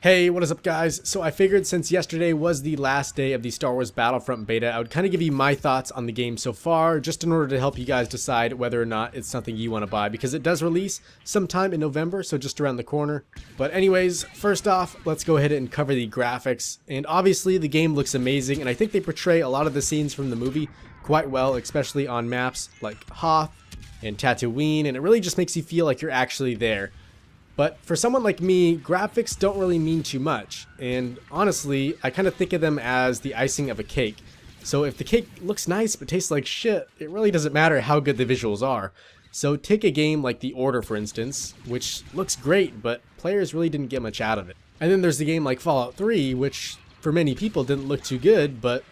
Hey, what is up guys? So I figured since yesterday was the last day of the Star Wars Battlefront beta, I would kind of give you my thoughts on the game so far, just in order to help you guys decide whether or not it's something you want to buy, because it does release sometime in November, so just around the corner. But anyways, first off, let's go ahead and cover the graphics. And obviously the game looks amazing, and I think they portray a lot of the scenes from the movie quite well, especially on maps like Hoth and Tatooine, and it really just makes you feel like you're actually there. But for someone like me, graphics don't really mean too much, and honestly, I kind of think of them as the icing of a cake. So if the cake looks nice but tastes like shit, it really doesn't matter how good the visuals are. So take a game like The Order, for instance, which looks great, but players really didn't get much out of it. And then there's the game like Fallout 3, which for many people didn't look too good, but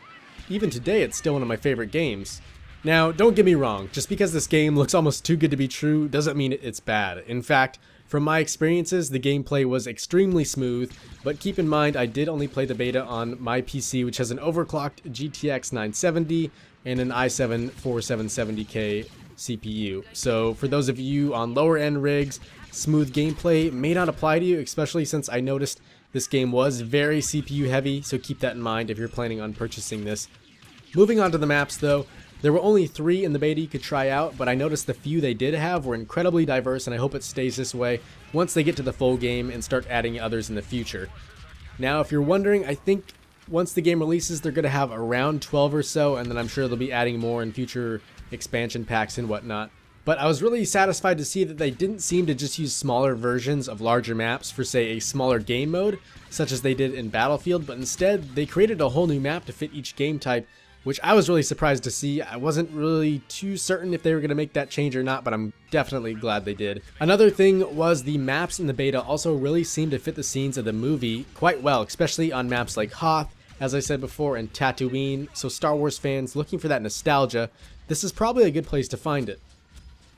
even today it's still one of my favorite games. Now, don't get me wrong, just because this game looks almost too good to be true doesn't mean it's bad. In fact, from my experiences, the gameplay was extremely smooth, but keep in mind I did only play the beta on my PC, which has an overclocked GTX 970 and an i7 4770K CPU. So for those of you on lower end rigs, smooth gameplay may not apply to you, especially since I noticed this game was very CPU heavy, so keep that in mind if you're planning on purchasing this. Moving on to the maps though, there were only 3 in the beta you could try out, but I noticed the few they did have were incredibly diverse, and I hope it stays this way once they get to the full game and start adding others in the future. Now, if you're wondering, I think once the game releases, they're going to have around 12 or so, and then I'm sure they'll be adding more in future expansion packs and whatnot. But I was really satisfied to see that they didn't seem to just use smaller versions of larger maps for, say, a smaller game mode, such as they did in Battlefield, but instead they created a whole new map to fit each game type, which I was really surprised to see. I wasn't really too certain if they were going to make that change or not, but I'm definitely glad they did. Another thing was the maps in the beta also really seemed to fit the scenes of the movie quite well, especially on maps like Hoth, as I said before, and Tatooine, so Star Wars fans looking for that nostalgia, this is probably a good place to find it.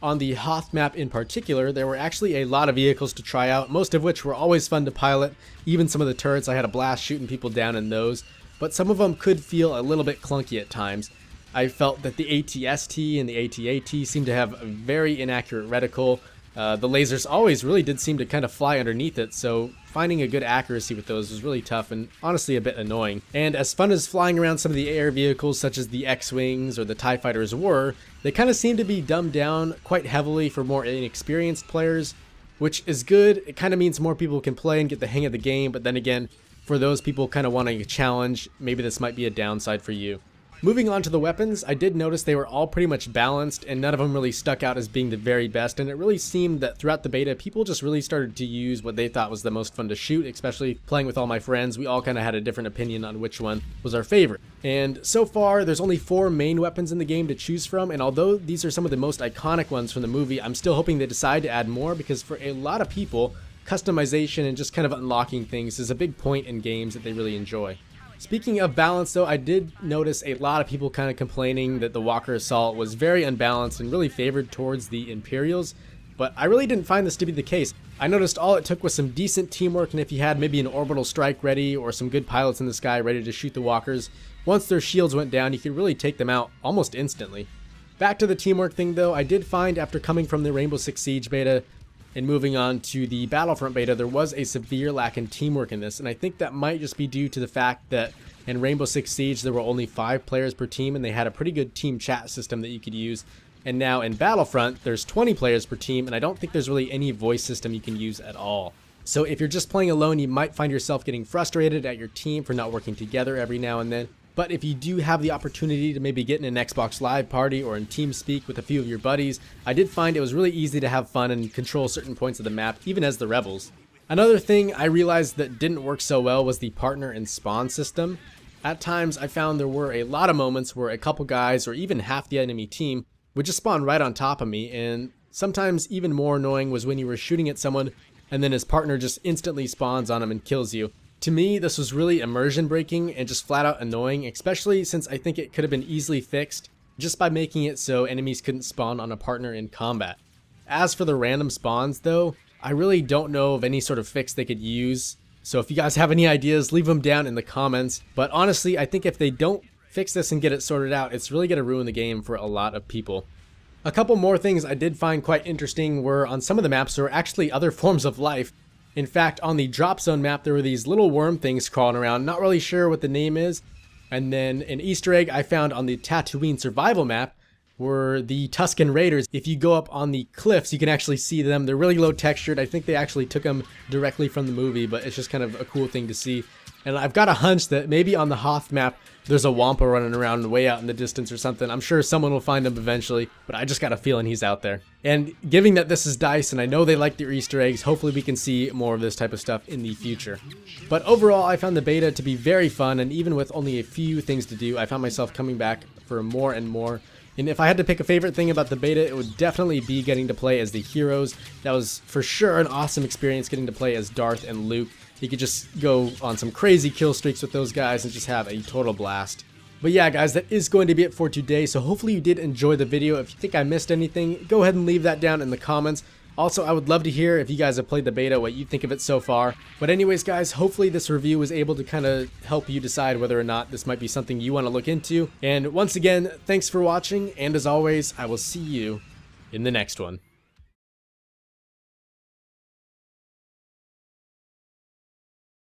On the Hoth map in particular, there were actually a lot of vehicles to try out, most of which were always fun to pilot. Even some of the turrets, I had a blast shooting people down in those. But some of them could feel a little bit clunky at times. I felt that the AT-ST and the AT-AT seemed to have a very inaccurate reticle. The lasers always really did seem to kind of fly underneath it, so finding a good accuracy with those was really tough and honestly a bit annoying. And as fun as flying around some of the air vehicles such as the X-Wings or the TIE Fighters were, they kind of seemed to be dumbed down quite heavily for more inexperienced players, which is good. It kind of means more people can play and get the hang of the game, but then again, for those people kind of wanting a challenge, maybe this might be a downside for you. Moving on to the weapons, I did notice they were all pretty much balanced and none of them really stuck out as being the very best, and it really seemed that throughout the beta people just really started to use what they thought was the most fun to shoot, especially playing with all my friends. We all kind of had a different opinion on which one was our favorite. And so far there's only 4 main weapons in the game to choose from, and although these are some of the most iconic ones from the movie, I'm still hoping they decide to add more, because for a lot of people, customization and just kind of unlocking things is a big point in games that they really enjoy. Speaking of balance though, I did notice a lot of people kind of complaining that the Walker Assault was very unbalanced and really favored towards the Imperials, but I really didn't find this to be the case. I noticed all it took was some decent teamwork, and if you had maybe an orbital strike ready or some good pilots in the sky ready to shoot the walkers, once their shields went down you could really take them out almost instantly. Back to the teamwork thing though, I did find after coming from the Rainbow Six Siege beta and moving on to the Battlefront beta, there was a severe lack in teamwork in this, and I think that might just be due to the fact that in Rainbow Six Siege there were only 5 players per team, and they had a pretty good team chat system that you could use. And now in Battlefront, there's 20 players per team, and I don't think there's really any voice system you can use at all. So if you're just playing alone, you might find yourself getting frustrated at your team for not working together every now and then. But if you do have the opportunity to maybe get in an Xbox Live party or in TeamSpeak with a few of your buddies, I did find it was really easy to have fun and control certain points of the map, even as the rebels. Another thing I realized that didn't work so well was the partner and spawn system. At times I found there were a lot of moments where a couple guys or even half the enemy team would just spawn right on top of me, and sometimes even more annoying was when you were shooting at someone and then his partner just instantly spawns on him and kills you. To me, this was really immersion breaking and just flat out annoying, especially since I think it could have been easily fixed just by making it so enemies couldn't spawn on a partner in combat. As for the random spawns though, I really don't know of any sort of fix they could use, so if you guys have any ideas, leave them down in the comments. But honestly, I think if they don't fix this and get it sorted out, it's really going to ruin the game for a lot of people. A couple more things I did find quite interesting were on some of the maps there were actually other forms of life. In fact, on the drop zone map, there were these little worm things crawling around, not really sure what the name is. And then an Easter egg I found on the Tatooine survival map were the Tusken Raiders. If you go up on the cliffs, you can actually see them. They're really low textured. I think they actually took them directly from the movie, but it's just kind of a cool thing to see. And I've got a hunch that maybe on the Hoth map, there's a Wampa running around way out in the distance or something. I'm sure someone will find him eventually, but I just got a feeling he's out there. And given that this is DICE, and I know they like their Easter eggs, hopefully we can see more of this type of stuff in the future. But overall, I found the beta to be very fun, and even with only a few things to do, I found myself coming back for more and more. And if I had to pick a favorite thing about the beta, it would definitely be getting to play as the heroes. That was for sure an awesome experience, getting to play as Darth and Luke. You could just go on some crazy kill streaks with those guys and just have a total blast. But yeah, guys, that is going to be it for today. So hopefully you did enjoy the video. If you think I missed anything, go ahead and leave that down in the comments. Also, I would love to hear if you guys have played the beta, what you think of it so far. But anyways, guys, hopefully this review was able to kind of help you decide whether or not this might be something you want to look into. And once again, thanks for watching. And as always, I will see you in the next one.